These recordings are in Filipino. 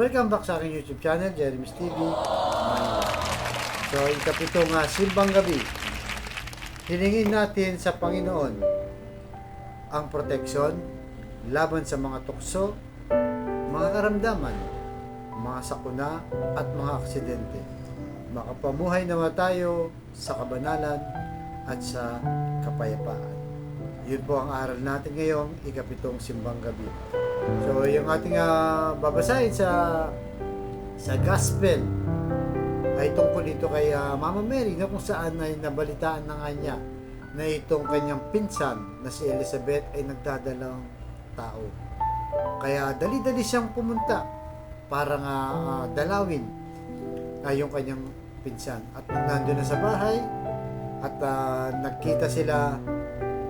Welcome back sa aking YouTube channel, Jeremy's TV, Manila. So, ikapito nga, simbang gabi. Hilingin natin sa Panginoon ang proteksyon laban sa mga tukso, mga karamdaman, mga sakuna at mga aksidente. Makapamuhay naman tayo sa kabanalan at sa kapayapaan. Yun po ang aral natin ngayong ikapitong simbang gabi. So, yung ating babasahin sa gospel ay tungkol dito kay Mama Mary, na kung saan ay nabalitaan na nga niya na itong kanyang pinsan na si Elizabeth ay nagdadalang tao. Kaya dali-dali siyang pumunta para nga dalawin yung kanyang pinsan. At nung nandun na sa bahay at nagkita sila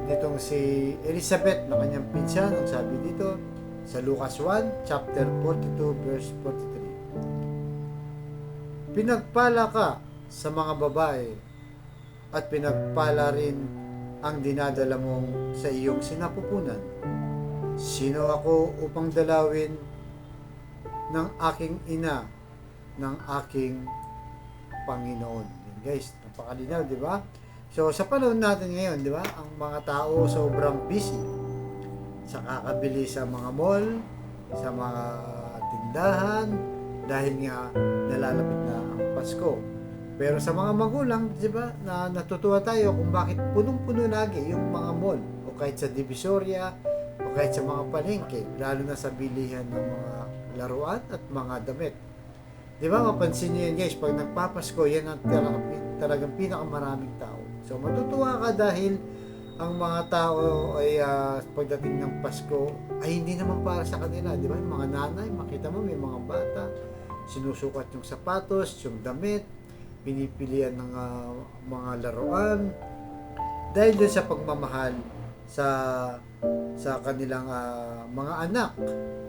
nitong si Elizabeth na kanyang pinsan, ang sabi dito sa Lucas 1 chapter 42 verse 43, pinagpala ka sa mga babae at pinagpala rin ang dinadala mong sa iyong sinapupunan. Sino ako upang dalawin ng aking ina, ng aking Panginoon? Yan guys, napakalinaw, di ba? So, sa panahon natin ngayon, di ba, ang mga tao sobrang busy sa kakabili sa mga mall, sa mga tindahan, dahil nga nalalapit na ang Pasko. Pero sa mga magulang, di ba, na natutuwa tayo kung bakit punong-puno lagi yung mga mall, o kahit sa Divisoria, o kahit sa mga palengke, lalo na sa bilihan ng mga laruan at mga damit. Di ba, mapansin niyo yan guys, pag nagpapasko, yan ang talagang pinakamaraming tao. So, matutuwa ka dahil ang mga tao ay pagdating ng Pasko ay hindi naman para sa kanila, di ba? Yung mga nanay, makita mo may mga bata, sinusukat yung sapatos, yung damit, pinipilian ng mga laruan dahil doon sa pagmamahal sa kanilang mga anak,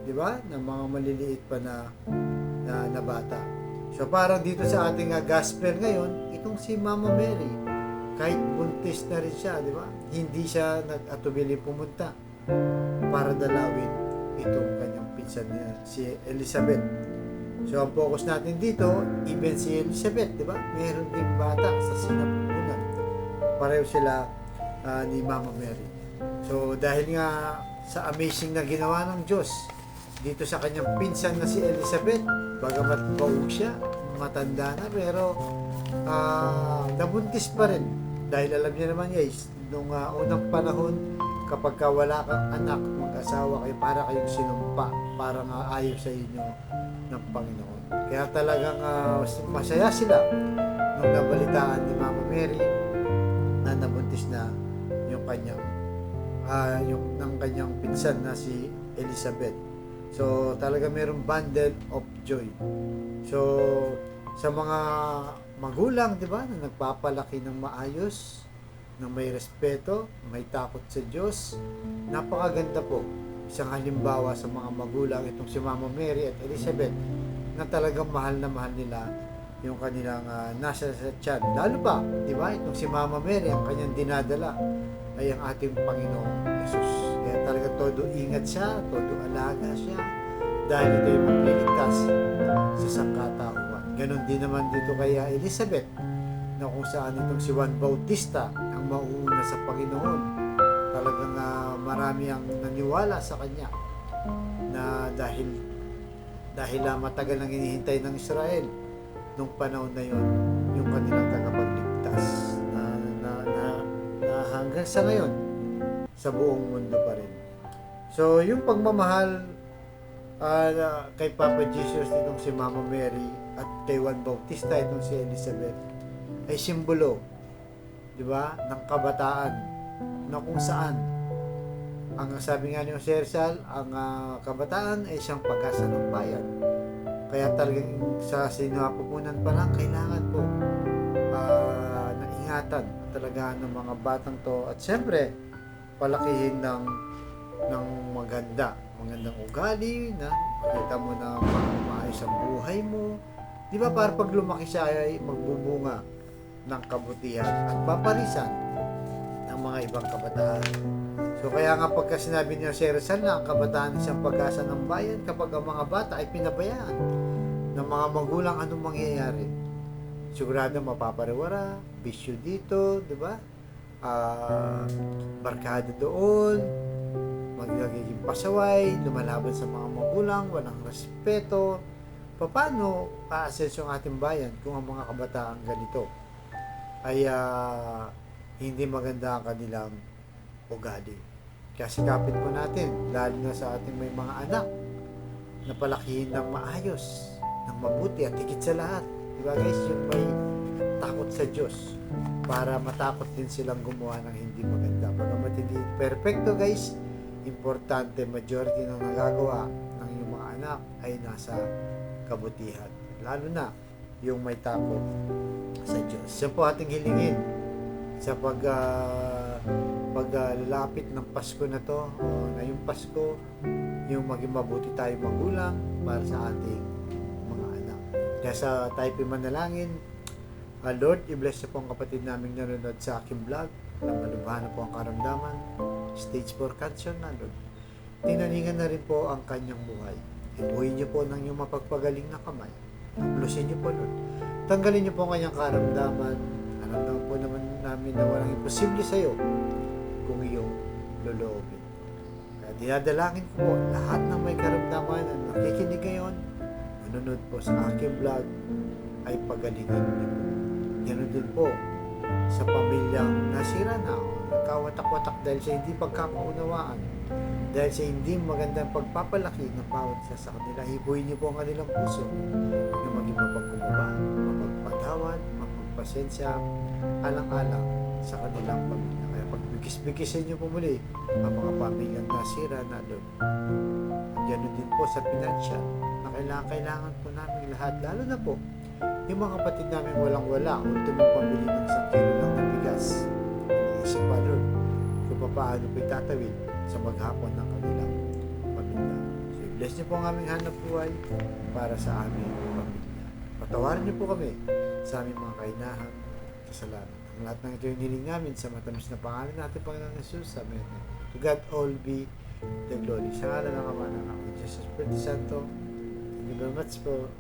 di ba? Na mga maliliit pa na bata. So parang dito sa ating gospel ngayon, itong si Mama Mary, kahit buntis na rin siya, di ba? Hindi siya nag-atubili pumunta para dalawin itong kanyang pinsan niya, si Elizabeth. So ang focus natin dito, even si Elizabeth, di ba? Meron ding bata sa sinapupunan. Pareho sila ni Mama Mary. So dahil nga sa amazing na ginawa ng Diyos dito sa kanyang pinsan na si Elizabeth, bagamat baog siya, matanda na, pero nabuntis pa rin. Dahil alam niya naman guys, nung unang panahon, kapag wala kang anak, mag-asawa kayo, para kayong sinumpa, para nga ayaw sa inyo ng Panginoon. Kaya talagang masaya sila nung nabalitaan ni Mama Mary na nabuntis na yung kanyang ng kanyang pinsan na si Elizabeth. So talaga mayroong bundle of joy. So sa mga magulang, di ba, na nagpapalaki ng maayos, ng may respeto, may takot sa Diyos, napakaganda po. Isang halimbawa sa mga magulang itong si Mama Mary at Elizabeth, na talagang mahal na mahal nila yung kanilang nasa sa tiyan. Lalo pa, di ba, itong si Mama Mary, ang kanyang dinadala ay ang ating Panginoong Jesus. Kaya talaga todo ingat siya, todo alaga siya, dahil ito yung magliligtas sa sangkatauhan. Ganon din naman dito kay Elizabeth, na kung saan itong si Juan Bautista ang mauuna sa Panginoon. Talagang marami ang naniwala sa kanya na dahil matagal nang hinihintay ng Israel nung panahon na yon yung kanilang tagapagligtas na hanggang sa ngayon sa buong mundo pa rin. So yung pagmamahal kay Papa Jesus itong si Mama Mary at kay Juan Bautista itong si Elizabeth ay simbolo, di ba, ng kabataan, na kung saan ang sabi nga ni Jose Rizal, ang kabataan ay siyang pag-asa ng bayan. Kaya talagang sa sinapupunan pa lang kailangan po ng ingatan talaga ng mga batang to, at siyempre palakihin ng magandang ugali, na makita mo na maayos ang buhay mo, di ba, para pag lumaki siya ay magbubunga ng kabutihan at paparisan ng mga ibang kabataan. So kaya nga pagka sinabi niya si Rizal na ang kabataan isang pag-asa ng bayan, kapag ang mga bata ay pinabayaan ng mga magulang, anong mangyayari? Sigurado mapapariwara, bisyo dito, di ba? Barkada doon, magiging pasaway, lumalaban sa mga magulang, walang respeto. Paano aasenso ang ating bayan kung ang mga kabataan ganito ay hindi maganda ang kanilang ugali? Kaya sikapin po natin, lalo na sa ating may mga anak, na palakihin ng maayos, ng mabuti, at higit sa lahat, di ba guys, yung may takot sa Diyos, para matakot din silang gumawa ng hindi maganda. Pagkamat hindi perfecto guys, importante majority ng nagagawa ng iyong mga anak ay nasa kabutihan, lalo na yung may takot sa Diyos. Yan po ating hilingin sa paglalapit ng Pasko na to, o ngayong Pasko, yung maging mabuti tayo magulang para sa ating mga anak. Kaya sa tayo manalangin, Lord, i-bless niyo po ang kapatid naming nanonood sa aking vlog, na malubhan na po ang karamdaman, stage 4 cancer na, Lord. Tinaningan na rin po ang kanyang buhay. Ibuhin niyo po ng iyong mapagpagaling na kamay. Haplusin niyo po, Lord. Tanggalin niyo po ang kanyang karamdaman. Naramdaman po naman namin na walang imposible sa iyo kung iyong loloobin. Kaya dinadalangin ko po lahat ng may karamdaman na nakikinig ngayon, manunod po sa aking vlog, ay pagalingin niyo po. Ganun din po sa pamilyang nasira na, nagkawatak-watak dahil sa hindi pagkakaunawaan, dahil sa hindi magandang pagpapalaki ng bawat isa sa kanila. Hibuhin niyo po ang kanilang puso na maging mapagkumbaba, mapagpatawad, mapagpasensya, alang-alang sa kanilang pamilya. Kaya pagbigis-bigisin niyo po muli ang mga pamilyang nasira na, Lord. Ganun din po sa financial na kailangan po namin lahat, lalo na po yung mga kapatid namin walang-wala, ultimong pamili ng 1 kilo lang na bigas. Iniisip pa, Lord, kung paano po itatawid sa maghapon ng kanilang pamilya. So, i-bless niyo po ang aming hanap buhay para sa aming pamilya. Patawarin niyo po kami sa aming mga kainahan, kasalanan. Ang lahat ng ito yung niling namin sa matamis na pangalan natin, Panginoon Jesus. Amen. To God all be the glory. Sa ngalan ng Ama, ng Anak, ng Jesus Espiritu Santo. Thank you very much po.